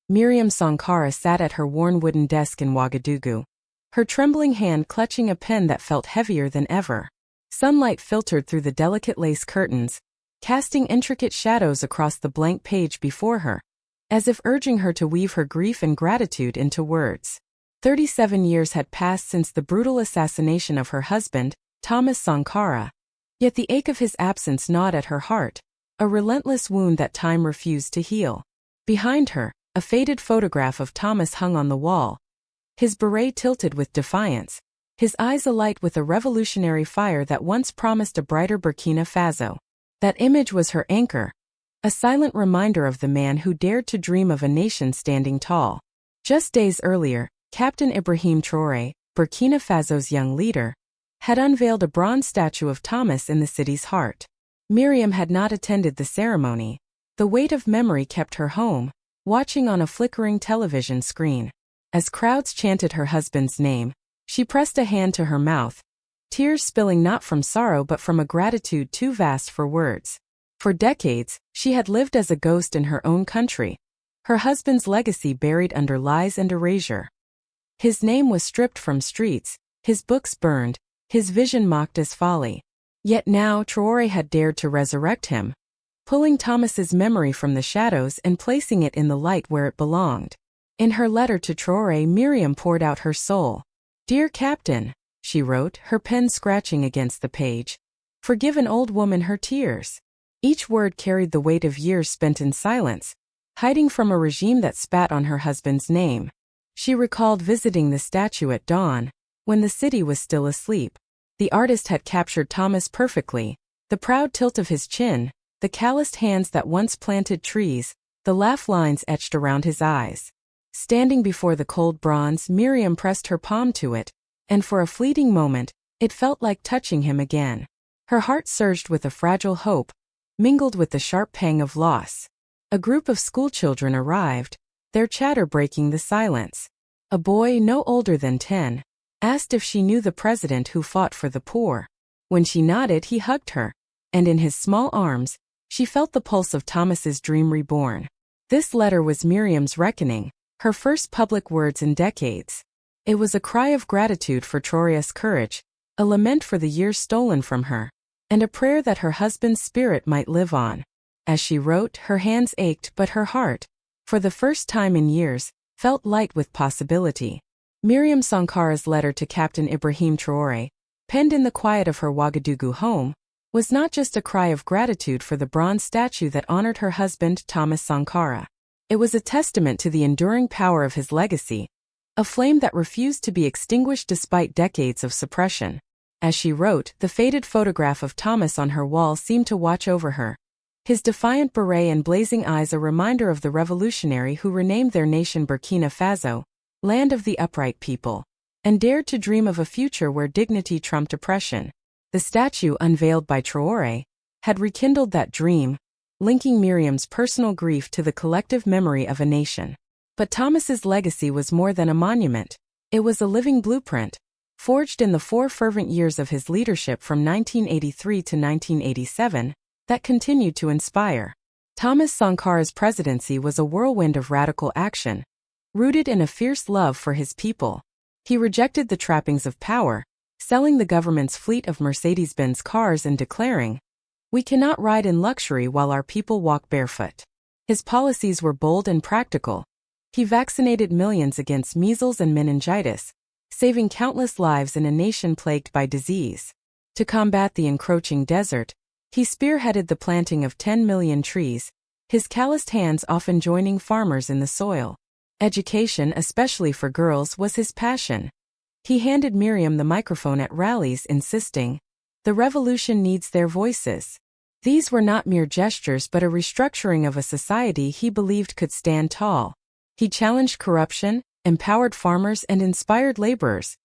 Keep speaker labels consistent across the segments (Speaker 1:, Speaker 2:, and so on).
Speaker 1: Miriam Sankara sat at her worn wooden desk in Ouagadougou, her trembling hand clutching a pen that felt heavier than ever. Sunlight filtered through the delicate lace curtains, casting intricate shadows across the blank page before her, as if urging her to weave her grief and gratitude into words. 37 years had passed since the brutal assassination of her husband, Thomas Sankara. Yet the ache of his absence gnawed at her heart, a relentless wound that time refused to heal. Behind her, a faded photograph of Thomas hung on the wall, his beret tilted with defiance, his eyes alight with a revolutionary fire that once promised a brighter Burkina Faso. That image was her anchor, a silent reminder of the man who dared to dream of a nation standing tall. Just days earlier, Captain Ibrahim Traoré, Burkina Faso's young leader, had unveiled a bronze statue of Thomas in the city's heart. Miriam had not attended the ceremony. The weight of memory kept her home, watching on a flickering television screen. As crowds chanted her husband's name, she pressed a hand to her mouth, tears spilling not from sorrow but from a gratitude too vast for words. For decades, she had lived as a ghost in her own country, her husband's legacy buried under lies and erasure. His name was stripped from streets, his books burned, his vision mocked as folly. Yet now Traoré had dared to resurrect him, pulling Thomas's memory from the shadows and placing it in the light where it belonged. In her letter to Traoré, Miriam poured out her soul. "Dear Captain," she wrote, her pen scratching against the page, "forgive an old woman her tears." Each word carried the weight of years spent in silence, hiding from a regime that spat on her husband's name. She recalled visiting the statue at dawn, when the city was still asleep. The artist had captured Thomas perfectly, the proud tilt of his chin, the calloused hands that once planted trees, the laugh lines etched around his eyes. Standing before the cold bronze, Miriam pressed her palm to it, and for a fleeting moment, it felt like touching him again. Her heart surged with a fragile hope, mingled with the sharp pang of loss. A group of schoolchildren arrived, their chatter breaking the silence. A boy no older than 10 asked if she knew the president who fought for the poor. When she nodded, he hugged her, and in his small arms, she felt the pulse of Thomas's dream reborn. This letter was Miriam's reckoning, her first public words in decades. It was a cry of gratitude for Traoré's courage, a lament for the years stolen from her, and a prayer that her husband's spirit might live on. As she wrote, her hands ached, but her heart, for the first time in years, felt light with possibility. Miriam Sankara's letter to Captain Ibrahim Traoré, penned in the quiet of her Ouagadougou home, was not just a cry of gratitude for the bronze statue that honored her husband Thomas Sankara. It was a testament to the enduring power of his legacy, a flame that refused to be extinguished despite decades of suppression. As she wrote, the faded photograph of Thomas on her wall seemed to watch over her, his defiant beret and blazing eyes a reminder of the revolutionary who renamed their nation Burkina Faso, land of the upright people, and dared to dream of a future where dignity trumped oppression. The statue unveiled by Traoré had rekindled that dream, linking Miriam's personal grief to the collective memory of a nation. But Thomas's legacy was more than a monument. It was a living blueprint, forged in the 4 fervent years of his leadership from 1983 to 1987, that continued to inspire. Thomas Sankara's presidency was a whirlwind of radical action, rooted in a fierce love for his people. He rejected the trappings of power, selling the government's fleet of Mercedes-Benz cars and declaring, "We cannot ride in luxury while our people walk barefoot." His policies were bold and practical. He vaccinated millions against measles and meningitis, saving countless lives in a nation plagued by disease. To combat the encroaching desert, he spearheaded the planting of 10 million trees, his calloused hands often joining farmers in the soil. Education, especially for girls, was his passion. He handed Miriam the microphone at rallies, insisting, "The revolution needs their voices." These were not mere gestures but a restructuring of a society he believed could stand tall. He challenged corruption, empowered farmers and inspired laborers,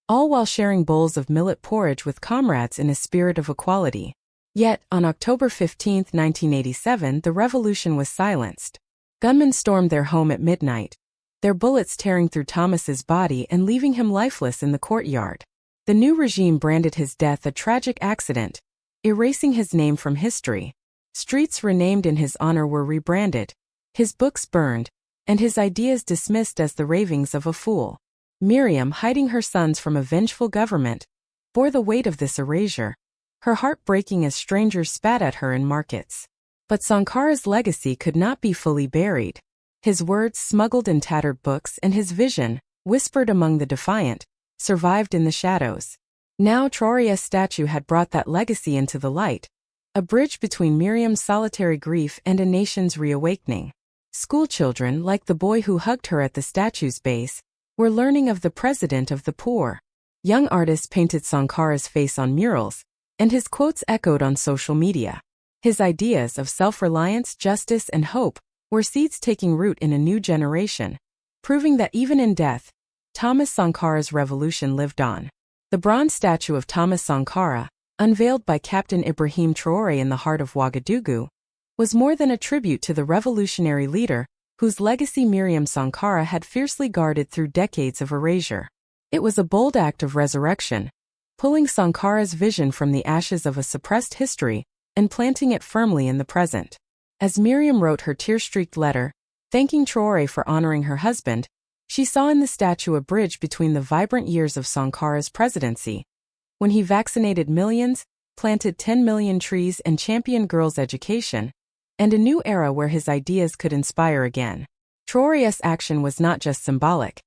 Speaker 1: all while sharing bowls of millet porridge with comrades in a spirit of equality. Yet, on October 15, 1987, the revolution was silenced. Gunmen stormed their home at midnight, their bullets tearing through Thomas's body and leaving him lifeless in the courtyard. The new regime branded his death a tragic accident, erasing his name from history. Streets renamed in his honor were rebranded, his books burned, and his ideas dismissed as the ravings of a fool. Miriam, hiding her sons from a vengeful government, bore the weight of this erasure, her heart breaking as strangers spat at her in markets. But Sankara's legacy could not be fully buried. His words, smuggled in tattered books, and his vision, whispered among the defiant, survived in the shadows. Now Traoré's statue had brought that legacy into the light, a bridge between Miriam's solitary grief and a nation's reawakening. Schoolchildren, like the boy who hugged her at the statue's base, were learning of the president of the poor. Young artists painted Sankara's face on murals, and his quotes echoed on social media. His ideas of self-reliance, justice, and hope were seeds taking root in a new generation, proving that even in death, Thomas Sankara's revolution lived on. The bronze statue of Thomas Sankara, unveiled by Captain Ibrahim Traoré in the heart of Ouagadougou, was more than a tribute to the revolutionary leader whose legacy Miriam Sankara had fiercely guarded through decades of erasure. It was a bold act of resurrection, pulling Sankara's vision from the ashes of a suppressed history and planting it firmly in the present. As Miriam wrote her tear-streaked letter, thanking Traoré for honoring her husband, she saw in the statue a bridge between the vibrant years of Sankara's presidency, when he vaccinated millions, planted 10 million trees, and championed girls' education, and a new era where his ideas could inspire again. Traoré's action was not just symbolic.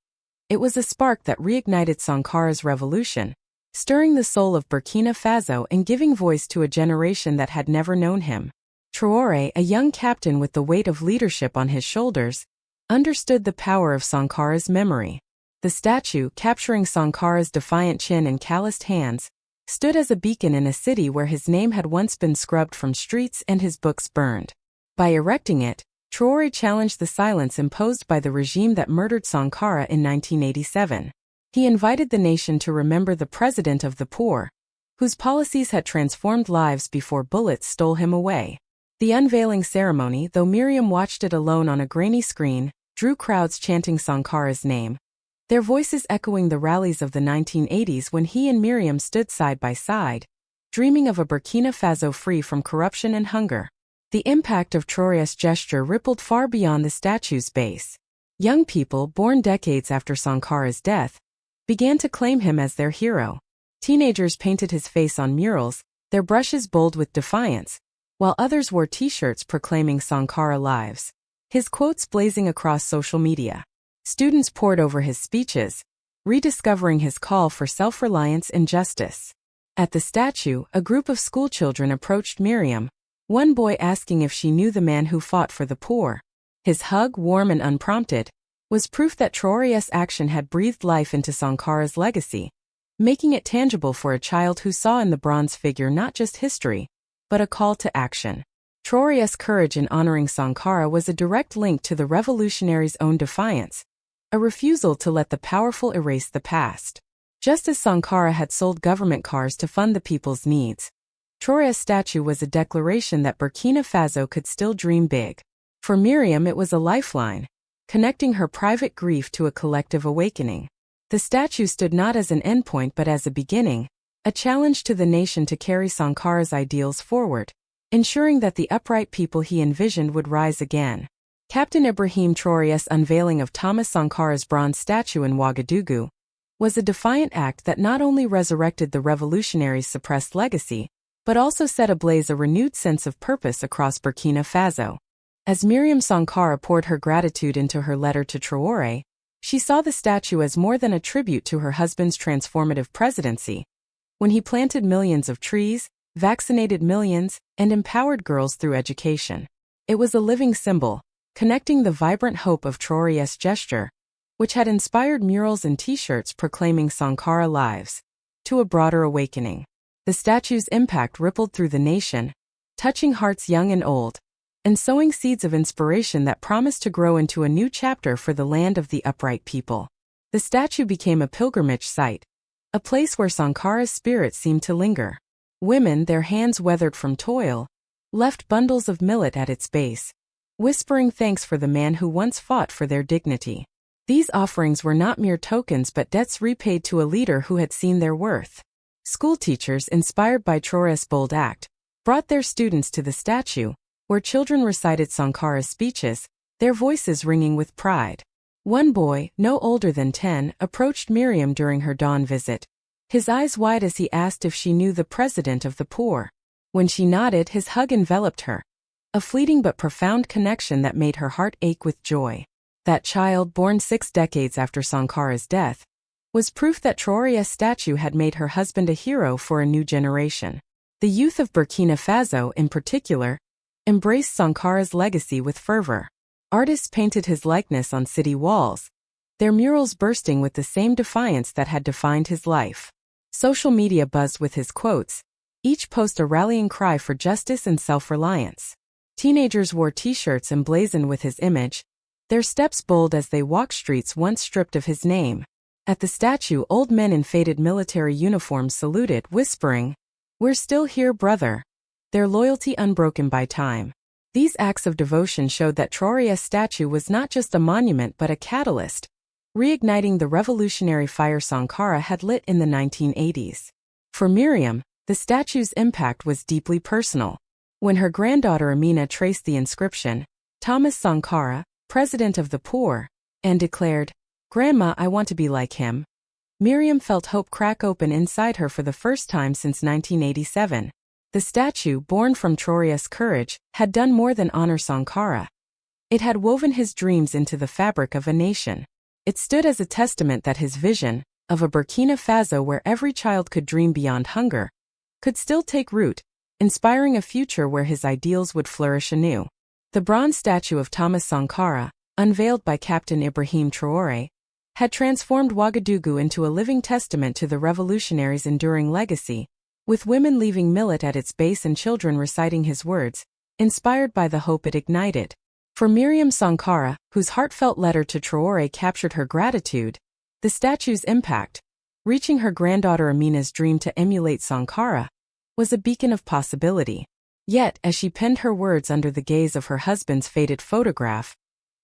Speaker 1: It was a spark that reignited Sankara's revolution, stirring the soul of Burkina Faso and giving voice to a generation that had never known him. Traoré, a young captain with the weight of leadership on his shoulders, understood the power of Sankara's memory. The statue, capturing Sankara's defiant chin and calloused hands, stood as a beacon in a city where his name had once been scrubbed from streets and his books burned. By erecting it, Traoré challenged the silence imposed by the regime that murdered Sankara in 1987. He invited the nation to remember the president of the poor, whose policies had transformed lives before bullets stole him away. The unveiling ceremony, though Miriam watched it alone on a grainy screen, drew crowds chanting Sankara's name, their voices echoing the rallies of the 1980s when he and Miriam stood side by side, dreaming of a Burkina Faso free from corruption and hunger. The impact of Traoré's gesture rippled far beyond the statue's base. Young people, born decades after Sankara's death, began to claim him as their hero. Teenagers painted his face on murals, their brushes bold with defiance, while others wore t-shirts proclaiming Sankara lives, his quotes blazing across social media. Students pored over his speeches, rediscovering his call for self-reliance and justice. At the statue, a group of schoolchildren approached Miriam, one boy asking if she knew the man who fought for the poor. His hug, warm and unprompted, was proof that Traoré's action had breathed life into Sankara's legacy, making it tangible for a child who saw in the bronze figure not just history, but a call to action. Traoré's courage in honoring Sankara was a direct link to the revolutionary's own defiance, a refusal to let the powerful erase the past. Just as Sankara had sold government cars to fund the people's needs, Traoré's statue was a declaration that Burkina Faso could still dream big. For Miriam, it was a lifeline, connecting her private grief to a collective awakening. The statue stood not as an endpoint but as a beginning, a challenge to the nation to carry Sankara's ideals forward, ensuring that the upright people he envisioned would rise again. Captain Ibrahim Traoré's unveiling of Thomas Sankara's bronze statue in Ouagadougou was a defiant act that not only resurrected the revolutionary's suppressed legacy, but also set ablaze a renewed sense of purpose across Burkina Faso. As Miriam Sankara poured her gratitude into her letter to Traoré, she saw the statue as more than a tribute to her husband's transformative presidency, when he planted millions of trees, vaccinated millions, and empowered girls through education. It was a living symbol, connecting the vibrant hope of Traoré's gesture, which had inspired murals and t-shirts proclaiming Sankara lives, to a broader awakening. The statue's impact rippled through the nation, touching hearts young and old, and sowing seeds of inspiration that promised to grow into a new chapter for the land of the upright people. The statue became a pilgrimage site, a place where Sankara's spirit seemed to linger. Women, their hands weathered from toil, left bundles of millet at its base, whispering thanks for the man who once fought for their dignity. These offerings were not mere tokens but debts repaid to a leader who had seen their worth. Schoolteachers, inspired by Traoré's bold act, brought their students to the statue, where children recited Sankara's speeches, their voices ringing with pride. One boy, no older than 10, approached Miriam during her dawn visit, his eyes wide as he asked if she knew the president of the poor. When she nodded, his hug enveloped her, a fleeting but profound connection that made her heart ache with joy. That child, born 6 decades after Sankara's death, was proof that Traoré's statue had made her husband a hero for a new generation. The youth of Burkina Faso, in particular, embraced Sankara's legacy with fervor. Artists painted his likeness on city walls, their murals bursting with the same defiance that had defined his life. Social media buzzed with his quotes, each post a rallying cry for justice and self-reliance. Teenagers wore t-shirts emblazoned with his image, their steps bold as they walked streets once stripped of his name. At the statue, old men in faded military uniforms saluted, whispering, "We're still here, brother," their loyalty unbroken by time. These acts of devotion showed that Traoré's statue was not just a monument but a catalyst, reigniting the revolutionary fire Sankara had lit in the 1980s. For Miriam, the statue's impact was deeply personal. When her granddaughter Amina traced the inscription, "Thomas Sankara, President of the Poor," and declared, "Grandma, I want to be like him," Miriam felt hope crack open inside her for the first time since 1987. The statue, born from Traoré's courage, had done more than honor Sankara. It had woven his dreams into the fabric of a nation. It stood as a testament that his vision, of a Burkina Faso where every child could dream beyond hunger, could still take root, inspiring a future where his ideals would flourish anew. The bronze statue of Thomas Sankara, unveiled by Captain Ibrahim Traoré, had transformed Ouagadougou into a living testament to the revolutionary's enduring legacy, with women leaving millet at its base and children reciting his words, inspired by the hope it ignited. For Miriam Sankara, whose heartfelt letter to Traoré captured her gratitude, the statue's impact, reaching her granddaughter Amina's dream to emulate Sankara, was a beacon of possibility. Yet, as she penned her words under the gaze of her husband's faded photograph,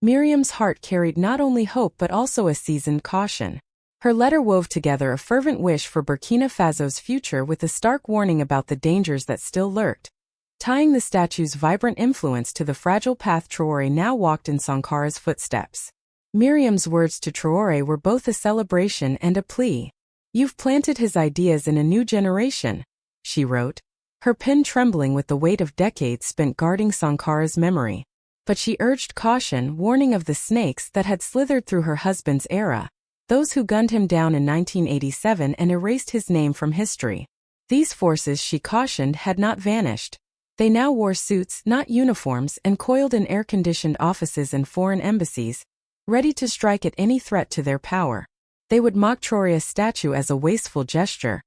Speaker 1: Miriam's heart carried not only hope but also a seasoned caution. Her letter wove together a fervent wish for Burkina Faso's future with a stark warning about the dangers that still lurked, tying the statue's vibrant influence to the fragile path Traoré now walked in Sankara's footsteps. Miriam's words to Traoré were both a celebration and a plea. "You've planted his ideas in a new generation," she wrote, her pen trembling with the weight of decades spent guarding Sankara's memory. But she urged caution, warning of the snakes that had slithered through her husband's era, those who gunned him down in 1987 and erased his name from history. These forces, she cautioned, had not vanished. They now wore suits, not uniforms, and coiled in air-conditioned offices and foreign embassies, ready to strike at any threat to their power. They would mock Traoré's statue as a wasteful gesture,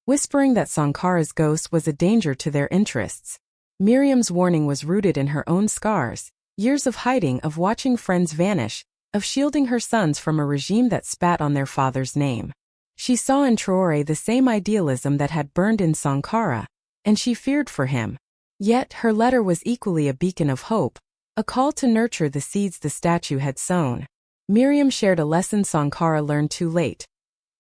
Speaker 1: whispering that Sankara's ghost was a danger to their interests. Miriam's warning was rooted in her own scars, years of hiding, of watching friends vanish, of shielding her sons from a regime that spat on their father's name. She saw in Traoré the same idealism that had burned in Sankara, and she feared for him. Yet her letter was equally a beacon of hope, a call to nurture the seeds the statue had sown. Miriam shared a lesson Sankara learned too late.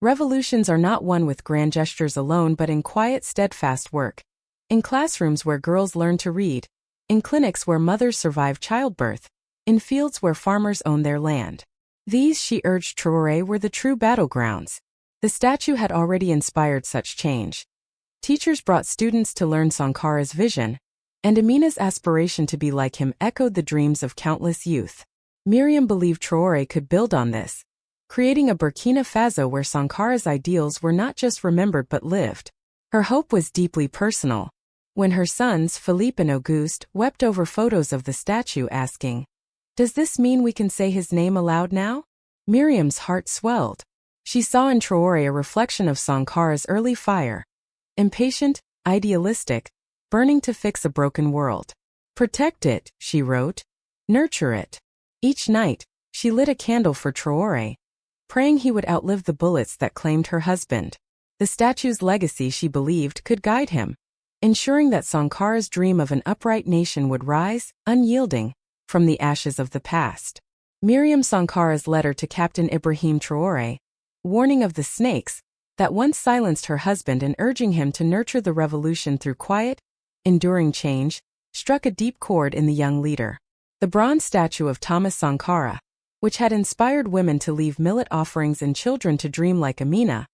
Speaker 1: Revolutions are not won with grand gestures alone but in quiet, steadfast work. In classrooms where girls learn to read, in clinics where mothers survive childbirth, in fields where farmers own their land. These, she urged Traoré, were the true battlegrounds. The statue had already inspired such change. Teachers brought students to learn Sankara's vision, and Amina's aspiration to be like him echoed the dreams of countless youth. Miriam believed Traoré could build on this, creating a Burkina Faso where Sankara's ideals were not just remembered but lived. Her hope was deeply personal. When her sons, Philippe and Auguste, wept over photos of the statue asking, "Does this mean we can say his name aloud now?" Miriam's heart swelled. She saw in Traoré a reflection of Sankara's early fire, impatient, idealistic, burning to fix a broken world. "Protect it," she wrote. "Nurture it." Each night, she lit a candle for Traoré, praying he would outlive the bullets that claimed her husband. The statue's legacy, she believed, could guide him, ensuring that Sankara's dream of an upright nation would rise, unyielding, from the ashes of the past. Miriam Sankara's letter to Captain Ibrahim Traoré, warning of the snakes that once silenced her husband and urging him to nurture the revolution through quiet, enduring change, struck a deep chord in the young leader. The bronze statue of Thomas Sankara, which had inspired women to leave millet offerings and children to dream like Amina,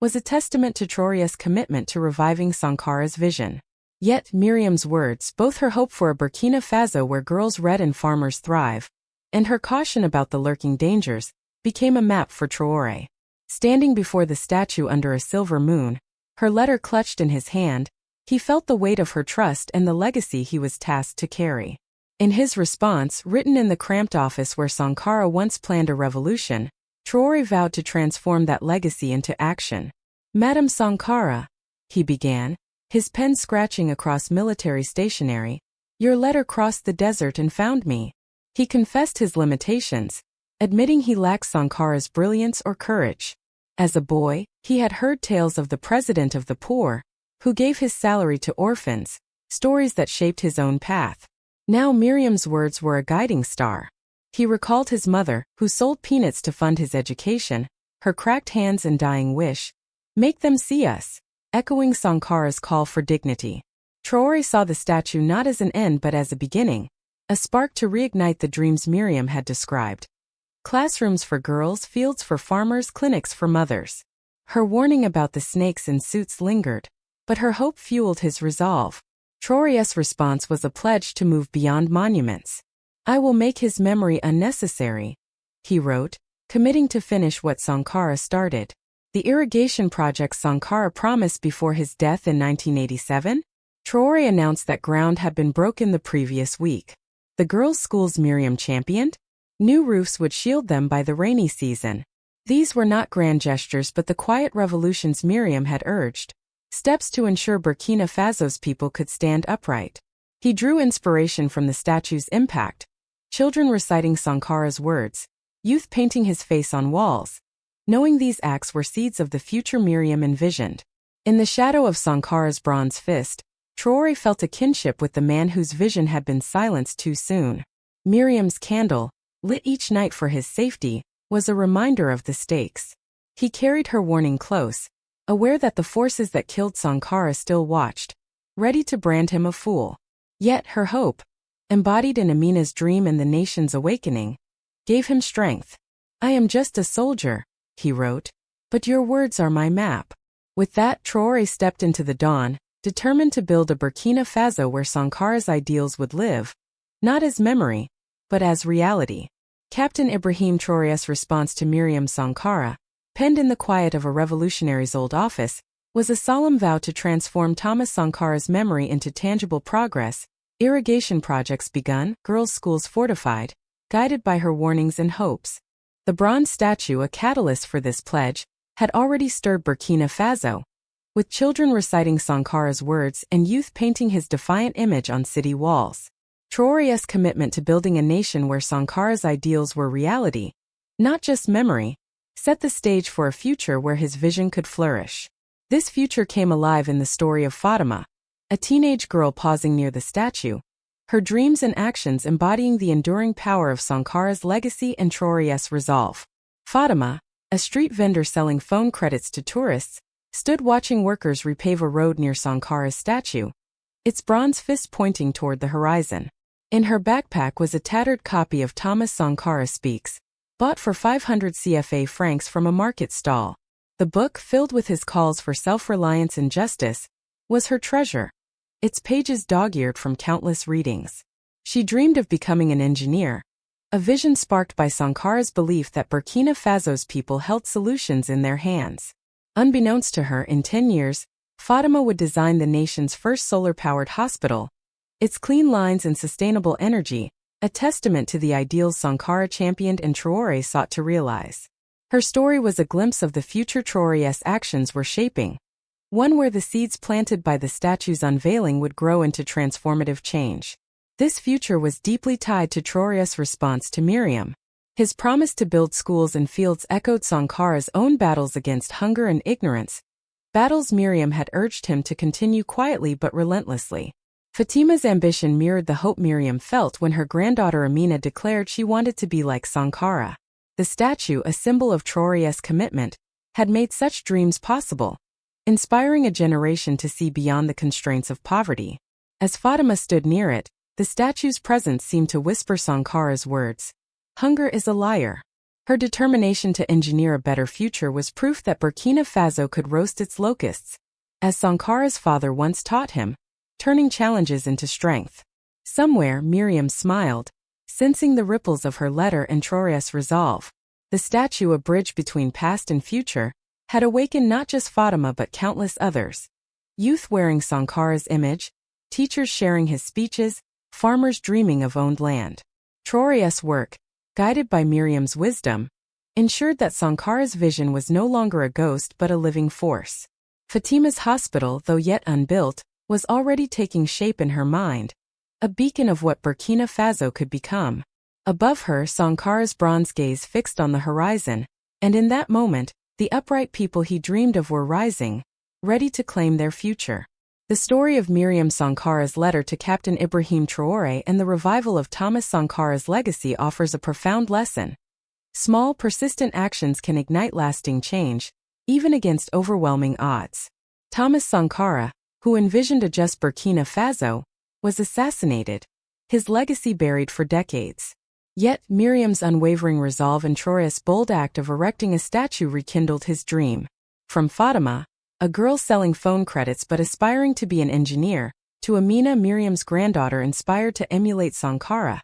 Speaker 1: was a testament to Traoré's commitment to reviving Sankara's vision. Yet Miriam's words, both her hope for a Burkina Faso where girls read and farmers thrive, and her caution about the lurking dangers, became a map for Traoré. Standing before the statue under a silver moon, her letter clutched in his hand, he felt the weight of her trust and the legacy he was tasked to carry. In his response, written in the cramped office where Sankara once planned a revolution, Traoré vowed to transform that legacy into action. "Madam Sankara," he began, his pen scratching across military stationery, "your letter crossed the desert and found me." He confessed his limitations, admitting he lacked Sankara's brilliance or courage. As a boy, he had heard tales of the president of the poor, who gave his salary to orphans, stories that shaped his own path. Now Miriam's words were a guiding star. He recalled his mother, who sold peanuts to fund his education, her cracked hands and dying wish, "Make them see us," echoing Sankara's call for dignity. Traoré saw the statue not as an end but as a beginning, a spark to reignite the dreams Miriam had described. Classrooms for girls, fields for farmers, clinics for mothers. Her warning about the snakes in suits lingered, but her hope fueled his resolve. Traoré's response was a pledge to move beyond monuments. "I will make his memory unnecessary," he wrote, committing to finish what Sankara started. The irrigation project Sankara promised before his death in 1987? Traoré announced that ground had been broken the previous week. The girls' schools Miriam championed? New roofs would shield them by the rainy season. These were not grand gestures but the quiet revolutions Miriam had urged. Steps to ensure Burkina Faso's people could stand upright. He drew inspiration from the statue's impact. Children reciting Sankara's words, youth painting his face on walls. Knowing these acts were seeds of the future Miriam envisioned. In the shadow of Sankara's bronze fist, Traoré felt a kinship with the man whose vision had been silenced too soon. Miriam's candle, lit each night for his safety, was a reminder of the stakes. He carried her warning close, aware that the forces that killed Sankara still watched, ready to brand him a fool. Yet her hope, embodied in Amina's dream and the nation's awakening, gave him strength. "I am just a soldier," he wrote, "but your words are my map." With that, Traoré stepped into the dawn, determined to build a Burkina Faso where Sankara's ideals would live, not as memory, but as reality. Captain Ibrahim Traoré's response to Miriam Sankara, penned in the quiet of a revolutionary's old office, was a solemn vow to transform Thomas Sankara's memory into tangible progress. Irrigation projects begun, girls' schools fortified, guided by her warnings and hopes. The bronze statue, a catalyst for this pledge, had already stirred Burkina Faso, with children reciting Sankara's words and youth painting his defiant image on city walls. Traoré's commitment to building a nation where Sankara's ideals were reality, not just memory, set the stage for a future where his vision could flourish. This future came alive in the story of Fatima, a teenage girl pausing near the statue, her dreams and actions embodying the enduring power of Sankara's legacy and Traoré's resolve. Fatima, a street vendor selling phone credits to tourists, stood watching workers repave a road near Sankara's statue, its bronze fist pointing toward the horizon. In her backpack was a tattered copy of Thomas Sankara Speaks, bought for 500 CFA francs from a market stall. The book, filled with his calls for self-reliance and justice, was her treasure, its pages dog-eared from countless readings. She dreamed of becoming an engineer, a vision sparked by Sankara's belief that Burkina Faso's people held solutions in their hands. Unbeknownst to her, in 10 years, Fatima would design the nation's first solar-powered hospital, its clean lines and sustainable energy, a testament to the ideals Sankara championed and Traoré sought to realize. Her story was a glimpse of the future Traoré's actions were shaping, one where the seeds planted by the statue's unveiling would grow into transformative change. This future was deeply tied to Traoré's response to Miriam. His promise to build schools and fields echoed Sankara's own battles against hunger and ignorance, battles Miriam had urged him to continue quietly but relentlessly. Fatima's ambition mirrored the hope Miriam felt when her granddaughter Amina declared she wanted to be like Sankara. The statue, a symbol of Traoré's commitment, had made such dreams possible, inspiring a generation to see beyond the constraints of poverty. As Fatima stood near it, The statue's presence seemed to whisper Sankara's words. Hunger is a liar. Her determination to engineer a better future was proof that Burkina Faso could roast its locusts, as Sankara's father once taught him, turning challenges into strength. Somewhere, Miriam smiled, sensing the ripples of her letter and Traoré's resolve. The statue, a bridge between past and future, had awakened not just Fatima but countless others. Youth wearing Sankara's image, teachers sharing his speeches, farmers dreaming of owned land. Traoré's work, guided by Miriam's wisdom, ensured that Sankara's vision was no longer a ghost but a living force. Fatima's hospital, though yet unbuilt, was already taking shape in her mind, a beacon of what Burkina Faso could become. Above her, Sankara's bronze gaze fixed on the horizon, and in that moment, the upright people he dreamed of were rising, ready to claim their future. The story of Miriam Sankara's letter to Captain Ibrahim Traoré and the revival of ThomasSankara's legacy offers a profound lesson. Small, persistent actions can ignite lasting change, even against overwhelming odds. Thomas Sankara, who envisioned a just Burkina Faso, was assassinated, his legacy buried for decades. Yet, Miriam's unwavering resolve and Traoré's bold act of erecting a statue rekindled his dream. From Fatima, a girl selling phone credits but aspiring to be an engineer, to Amina, Miriam's granddaughter inspired to emulate Sankara,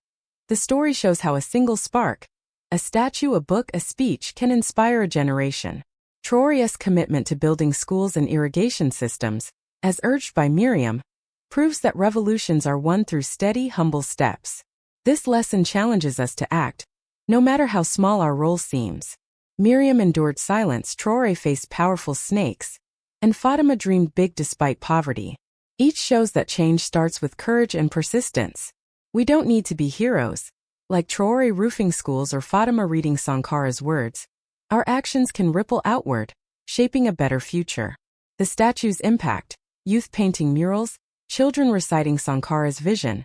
Speaker 1: the story shows how a single spark, a statue, a book, a speech, can inspire a generation. Traoré's commitment to building schools and irrigation systems, as urged by Miriam, proves that revolutions are won through steady, humble steps. This lesson challenges us to act, no matter how small our role seems. Miriam endured silence, Traoré faced powerful snakes, and Fatima dreamed big despite poverty. Each shows that change starts with courage and persistence. We don't need to be heroes, like Traoré roofing schools or Fatima reading Sankara's words. Our actions can ripple outward, shaping a better future. The statue's impact, youth painting murals, children reciting Sankara's vision,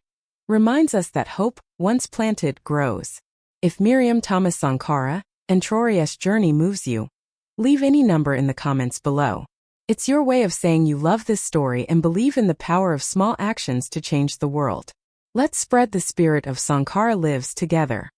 Speaker 1: reminds us that hope, once planted, grows. If Miriam, Thomas Sankara, and Traoré's journey moves you, leave any number in the comments below. It's your way of saying you love this story and believe in the power of small actions to change the world. Let's spread the spirit of Sankara lives together.